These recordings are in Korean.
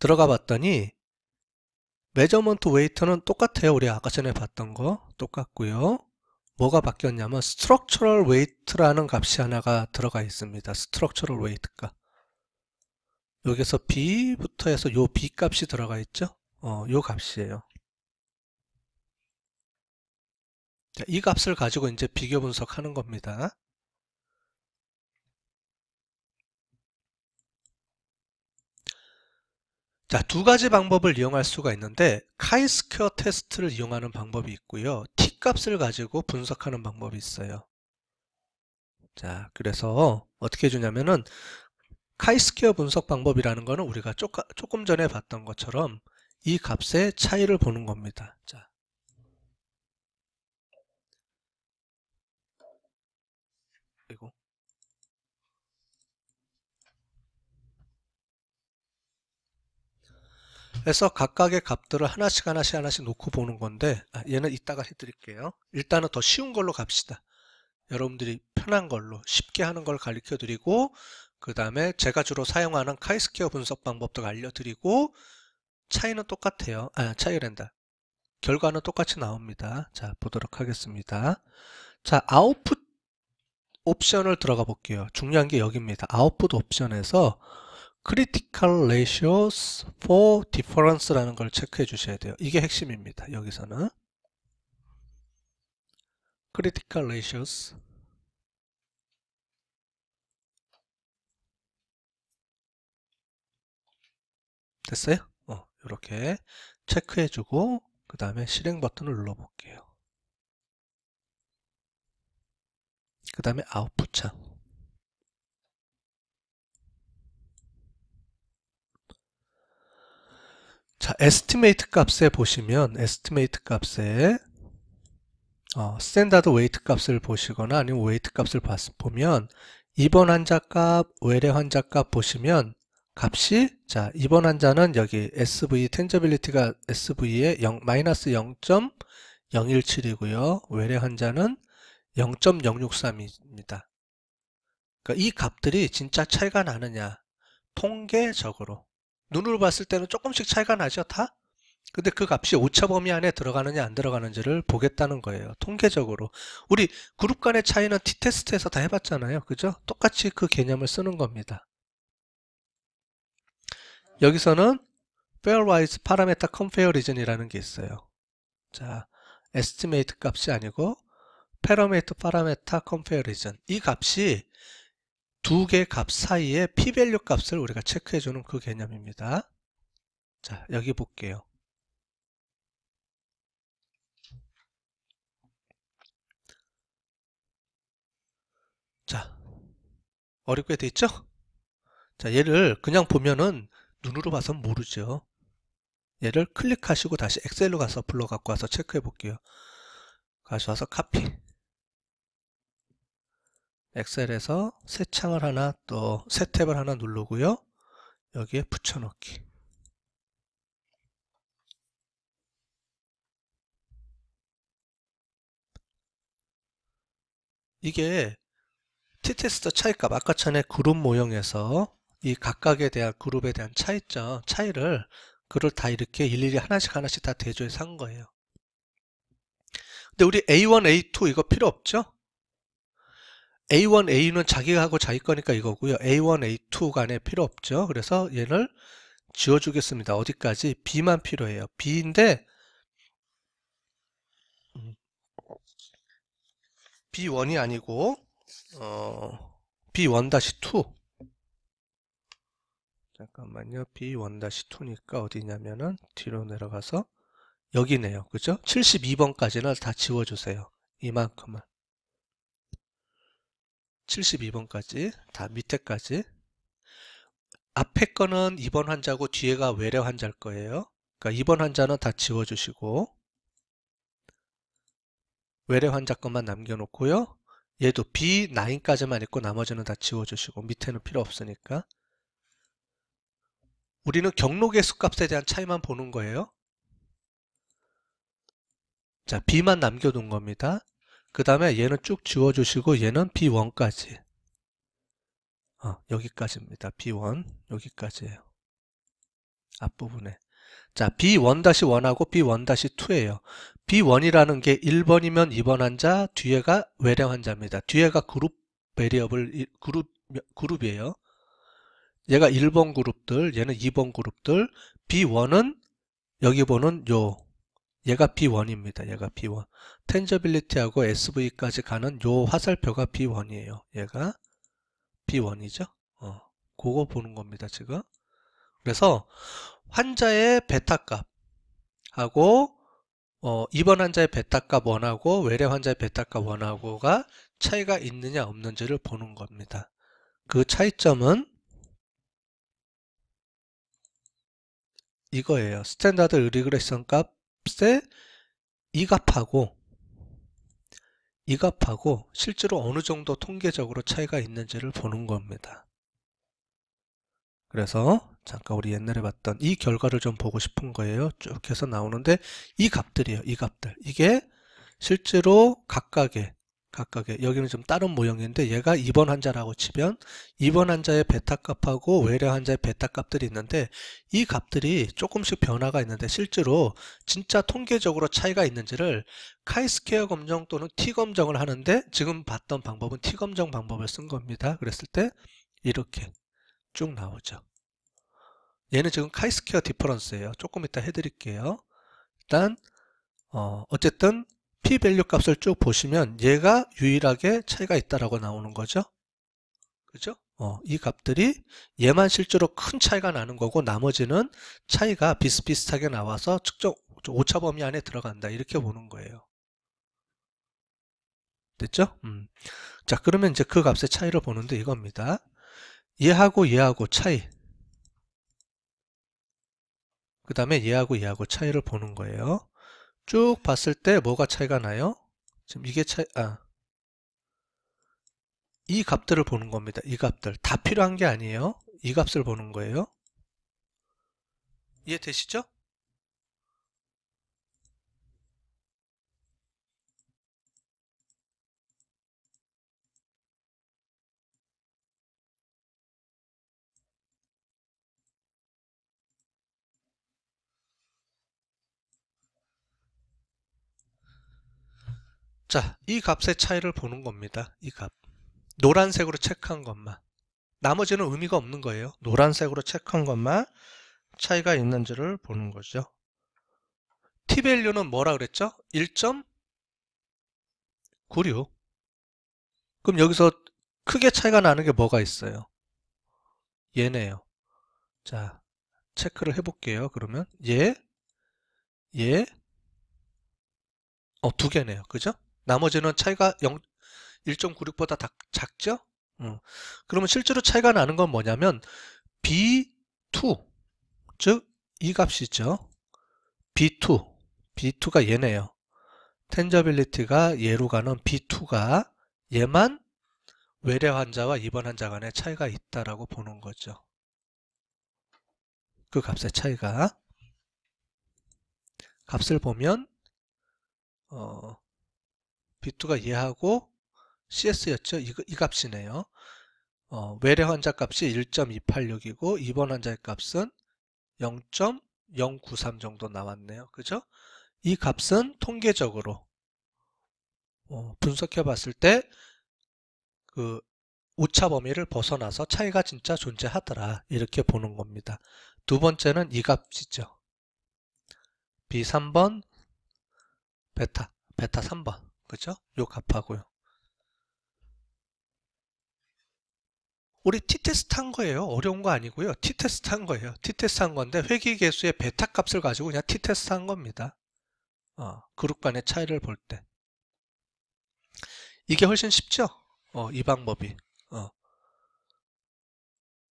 들어가 봤더니 measurement weight는 똑같아요. 우리 아까 전에 봤던 거 똑같고요. 뭐가 바뀌었냐면 structural weight라는 값이 하나가 들어가 있습니다. structural weight 값. 여기서 B부터 해서 요 B 값이 들어가 있죠. 요 값이에요. 자, 이 값을 가지고 이제 비교 분석하는 겁니다. 자, 두 가지 방법을 이용할 수가 있는데 카이스퀘어 테스트를 이용하는 방법이 있고요. t 값을 가지고 분석하는 방법이 있어요. 자, 그래서 어떻게 해주냐면은 카이스퀘어 분석 방법이라는 거는 우리가 조금 전에 봤던 것처럼 이 값의 차이를 보는 겁니다. 자, 그리고 그래서 각각의 값들을 하나씩 놓고 보는 건데 얘는 이따가 해드릴게요. 일단은 더 쉬운 걸로 갑시다. 여러분들이 편한 걸로 쉽게 하는 걸 가르쳐 드리고 그 다음에 제가 주로 사용하는 카이스퀘어 분석 방법도 알려드리고 차이는 똑같아요. 차이랜다. 결과는 똑같이 나옵니다. 자, 보도록 하겠습니다. 자, 아웃풋 옵션을 들어가 볼게요. 중요한 게 여기입니다. 아웃풋 옵션에서 critical ratios for difference라는 걸 체크해 주셔야 돼요. 이게 핵심입니다. 여기서는 critical ratios 됐어요? 이렇게 체크해 주고 그 다음에 실행 버튼을 눌러 볼게요. 그 다음에 아웃풋 창. 자, estimate 값에 보시면 estimate 값에 스탠다드 웨이트 값을 보시거나 아니면 웨이트 값을 보면 입원 환자 값, 외래 환자 값 보시면 값이 자, 입원 환자는 여기 SV 텐저빌리티가 SV에 마이너스 0.017이고요. 외래 환자는 0.063입니다. 그러니까 이 값들이 진짜 차이가 나느냐? 통계적으로. 눈으로 봤을 때는 조금씩 차이가 나죠, 다? 근데 그 값이 오차 범위 안에 들어가느냐 안 들어가는지를 보겠다는 거예요. 통계적으로. 우리 그룹 간의 차이는 t-테스트에서 다 해봤잖아요. 그죠? 똑같이 그 개념을 쓰는 겁니다. 여기서는 pairwise parameter comparison이라는 게 있어요. 자, estimate 값이 아니고 parameter comparison. 이 값이 두 개 값 사이의 p-value 값을 우리가 체크해주는 그 개념입니다. 자, 여기 볼게요. 자, 어렵게 돼 있죠? 자, 얘를 그냥 보면은 눈으로 봐선 모르죠. 얘를 클릭하시고 다시 엑셀로 가서 불러 갖고 와서 체크해 볼게요. 가져와서 카피. 엑셀에서 새 창을 하나 또 새 탭을 하나 누르고요. 여기에 붙여넣기. 이게 t-테스트 차이값 아까 전에 그룹 모형에서 이 각각에 대한 그룹에 대한 차이점, 차이를 그걸 다 이렇게 일일이 하나씩 다 대조해서 한 거예요. 근데 우리 A1, A2 이거 필요 없죠? A1, A는 자기하고 자기 거니까 이거고요. A1, A2 간에 필요 없죠. 그래서 얘를 지워주겠습니다. 어디까지? B만 필요해요. B인데 B1이 아니고 B1-2 잠깐만요. B1-2니까 어디냐면은 뒤로 내려가서 여기네요. 그죠? 72번까지는 다 지워주세요. 이만큼은 72번까지 다 밑에까지 앞에 거는 입원 환자고 뒤에가 외래 환자일 거예요. 그러니까 입원 환자는 다 지워주시고 외래 환자 것만 남겨놓고요. 얘도 B9까지만 있고 나머지는 다 지워주시고 밑에는 필요 없으니까 우리는 경로 개수 값에 대한 차이만 보는 거예요. 자, B만 남겨둔 겁니다. 그 다음에 얘는 쭉 지워주시고 얘는 B1까지 여기까지입니다. B1 여기까지예요. 앞부분에. 자, B1-1하고 B1-2예요. B1이라는 게 1번이면 2번 환자, 뒤에가 외래 환자입니다. 뒤에가 그룹 베리어블, 그룹이에요. 얘가 1번 그룹들, 얘는 2번 그룹들. B1은 여기 보는 얘가 B1입니다. 얘가 B1. 텐저빌리티하고 SV까지 가는 요 화살표가 B1이에요. 얘가 B1이죠. 그거 보는 겁니다, 지금. 그래서 환자의 베타값하고 입원 환자의 베타값 1하고 외래 환자의 베타값 1하고가 차이가 있느냐 없는지를 보는 겁니다. 그 차이점은 이거예요. 스탠다드 리그레션 값의 이 값하고 실제로 어느 정도 통계적으로 차이가 있는지를 보는 겁니다. 그래서 잠깐 우리 옛날에 봤던 이 결과를 좀 보고 싶은 거예요. 쭉 해서 나오는데 이 값들이에요. 이 값들. 이게 실제로 각각의 여기는 좀 다른 모형인데 얘가 입원 환자라고 치면 입원 환자의 베타 값하고 외래 환자의 베타 값들이 있는데 이 값들이 조금씩 변화가 있는데 실제로 진짜 통계적으로 차이가 있는지를 카이스퀘어 검정 또는 T 검정을 하는데 지금 봤던 방법은 T 검정 방법을 쓴 겁니다. 그랬을 때 이렇게 쭉 나오죠. 얘는 지금 카이스퀘어 디퍼런스예요. 조금 이따 해드릴게요. 일단 어쨌든 p-밸류 값을 쭉 보시면 얘가 유일하게 차이가 있다라고 나오는 거죠. 그죠? 이 값들이 얘만 실제로 큰 차이가 나는 거고 나머지는 차이가 비슷비슷하게 나와서 측정 오차 범위 안에 들어간다 이렇게 보는 거예요. 됐죠? 자, 그러면 이제 그 값의 차이를 보는데 이겁니다. 얘하고 차이. 그 다음에 얘하고 차이를 보는 거예요. 쭉 봤을 때 뭐가 차이가 나요? 지금 이게 이 값들을 보는 겁니다. 이 값들. 다 필요한 게 아니에요. 이 값을 보는 거예요. 이해되시죠? 자, 이 값의 차이를 보는 겁니다. 이 값. 노란색으로 체크한 것만. 나머지는 의미가 없는 거예요. 노란색으로 체크한 것만 차이가 있는지를 보는 거죠. t-밸류는 뭐라 그랬죠? 1.96. 그럼 여기서 크게 차이가 나는 게 뭐가 있어요? 얘네요. 자, 체크를 해볼게요. 그러면 얘, 두 개네요. 그죠? 나머지는 차이가 1.96보다 작죠? 그러면 실제로 차이가 나는 건 뭐냐면 B2, 즉 이 값이죠. B2가 얘네요. 텐저빌리티가 얘로 가는 B2가 얘만 외래 환자와 입원 환자 간의 차이가 있다라고 보는 거죠. 그 값의 차이가. 값을 보면 B2가 얘하고 CS였죠. 이 값이네요. 외래 환자 값이 1.286이고 입원 환자의 값은 0.093 정도 나왔네요. 그죠? 이 값은 통계적으로 분석해 봤을 때 그 오차 범위를 벗어나서 차이가 진짜 존재하더라 이렇게 보는 겁니다. 두 번째는 이 값이죠. B3번 베타 3번 그죠? 요 값하고요. 우리 t-테스트 한 거예요. 어려운 거 아니고요. t-테스트 한 거예요. t-테스트 한 건데 회귀계수의 베타 값을 가지고 그냥 t-테스트 한 겁니다. 그룹 간의 차이를 볼 때. 이게 훨씬 쉽죠? 이 방법이.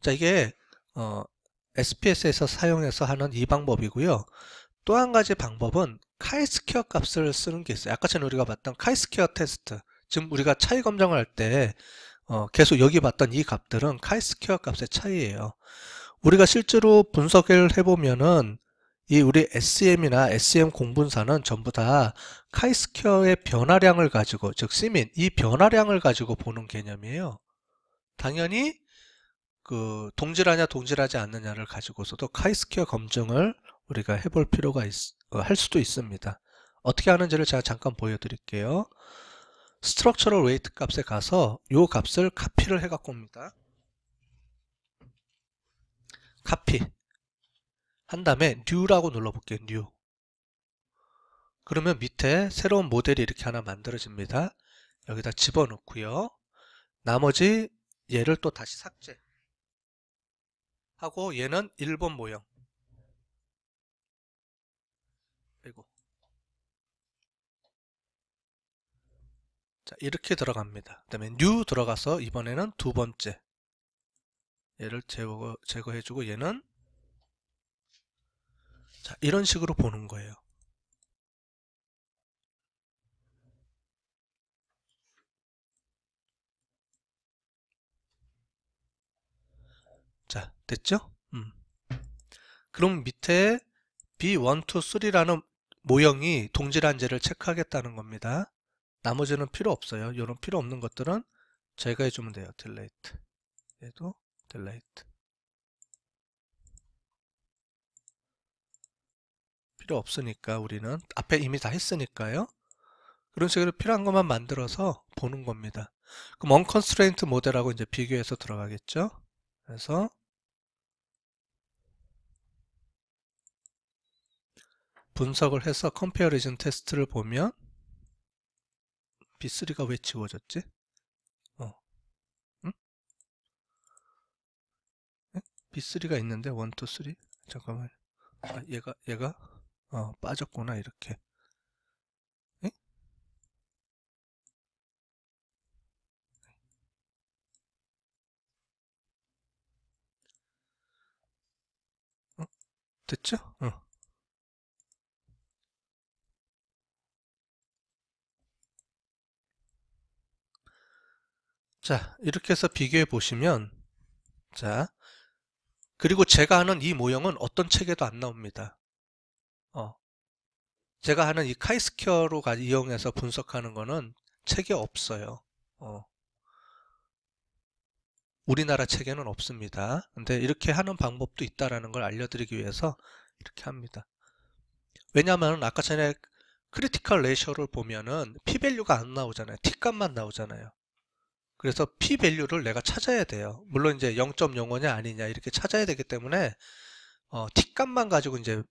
자, 이게 SPS에서 사용해서 하는 이 방법이고요. 또 한 가지 방법은 카이스퀘어 값을 쓰는 게 있어요. 아까 전에 우리가 봤던 카이스퀘어 테스트. 지금 우리가 차이 검정을 할 때 계속 여기 봤던 이 값들은 카이스퀘어 값의 차이예요. 우리가 실제로 분석을 해보면은 이 우리 SM이나 SM 공분사는 전부 다 카이스퀘어의 변화량을 가지고, 즉 시민, 이 변화량을 가지고 보는 개념이에요. 당연히 동질하냐 동질하지 않느냐를 가지고서도 카이스퀘어 검증을 우리가 해볼 필요가 할 수도 있습니다. 어떻게 하는지를 제가 잠깐 보여드릴게요. 스트럭처럴 웨이트 값에 가서 이 값을 카피를 해갖고 옵니다. 카피 한 다음에 new라고 눌러볼게요. new. 그러면 밑에 새로운 모델이 이렇게 하나 만들어집니다. 여기다 집어넣고요. 나머지 얘를 또 다시 삭제 하고 얘는 1번 모형. 그리고 자, 이렇게 들어갑니다. 그 다음에 new 들어가서 이번에는 두 번째 얘를 제거해주고 얘는 자, 이런 식으로 보는 거예요. 자, 됐죠? 그럼 밑에 B1, 2, 3라는 모형이 동질한지를 체크하겠다는 겁니다. 나머지는 필요 없어요. 이런 필요 없는 것들은 제가 해주면 돼요. delete. 얘도 delete. 필요 없으니까 우리는 앞에 이미 다 했으니까요. 그런 식으로 필요한 것만 만들어서 보는 겁니다. 그럼 unconstraint 모델하고 이제 비교해서 들어가겠죠. 그래서 분석을 해서 comparison 테스트를 보면 B3가 왜 지워졌지? 응? B3가 있는데 1, 2, 3? 잠깐만. 아, 얘가 빠졌구나 이렇게. 에? 됐죠? 자, 이렇게 해서 비교해 보시면 자, 그리고 제가 하는 이 모형은 어떤 책에도 안 나옵니다. 제가 하는 이 카이스퀘어로 이용해서 분석하는 거는 책에 없어요. 우리나라 책에는 없습니다. 근데 이렇게 하는 방법도 있다라는 걸 알려드리기 위해서 이렇게 합니다. 왜냐하면 아까 전에 크리티컬 레이셔를 보면은 p-밸류가 안 나오잖아요. t값만 나오잖아요. 그래서 p-밸류를 내가 찾아야 돼요. 물론 이제 0.05냐 아니냐 이렇게 찾아야 되기 때문에 t값만 가지고 이제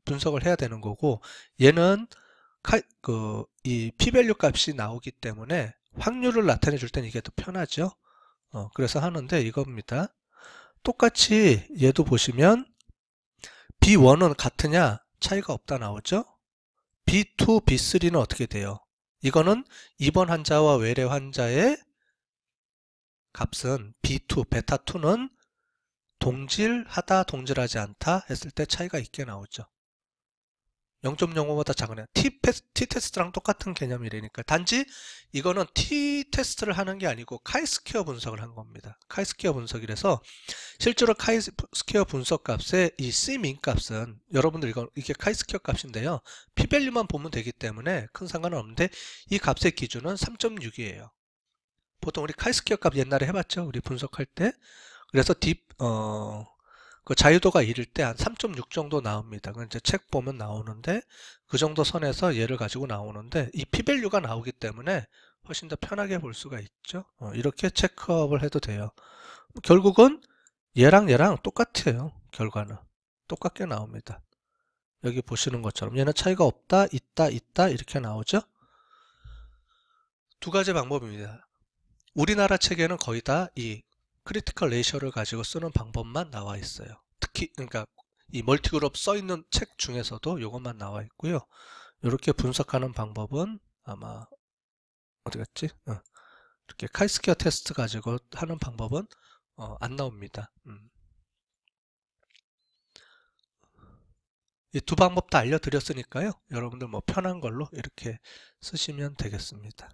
분석을 해야 되는 거고, 얘는 이 p-밸류 값이 나오기 때문에 확률을 나타내 줄 때는 이게 더 편하죠. 그래서 하는데 이겁니다. 똑같이 얘도 보시면 B1은 같으냐? 차이가 없다 나오죠? B2, B3는 어떻게 돼요? 이거는 입원 환자와 외래 환자의 값은 B2, 베타2는 동질하다, 동질하지 않다 했을 때 차이가 있게 나오죠. 0.05보다 작으냐. t-테스트랑 똑같은 개념이라니까. 단지 이거는 t-테스트를 하는 게 아니고 카이스퀘어 분석을 한 겁니다. 카이스퀘어 분석이라서 실제로 카이스퀘어 분석 값의 이 Cmin 값은 여러분들 이게 카이스퀘어 값인데요. p-밸류만 보면 되기 때문에 큰 상관은 없는데 이 값의 기준은 3.6이에요. 보통 우리 카이스퀘어 값 옛날에 해봤죠. 우리 분석할 때. 그래서 그 자유도가 이를 때 한 3.6 정도 나옵니다. 그건 이제 책 보면 나오는데 그 정도 선에서 얘를 가지고 나오는데 이 p-밸류가 나오기 때문에 훨씬 더 편하게 볼 수가 있죠. 이렇게 체크업을 해도 돼요. 결국은 얘랑 똑같아요. 결과는 똑같게 나옵니다. 여기 보시는 것처럼 얘는 차이가 없다, 있다 이렇게 나오죠. 두 가지 방법입니다. 우리나라 책에는 거의 다 이 크리티컬 레이셔를 가지고 쓰는 방법만 나와 있어요. 특히 그러니까 이 멀티그룹 써 있는 책 중에서도 이것만 나와 있고요. 이렇게 분석하는 방법은 아마 어디 갔지? 이렇게 카이스퀘어 테스트 가지고 하는 방법은 안 나옵니다. 이 두 방법 다 알려드렸으니까요. 여러분들 뭐 편한 걸로 이렇게 쓰시면 되겠습니다.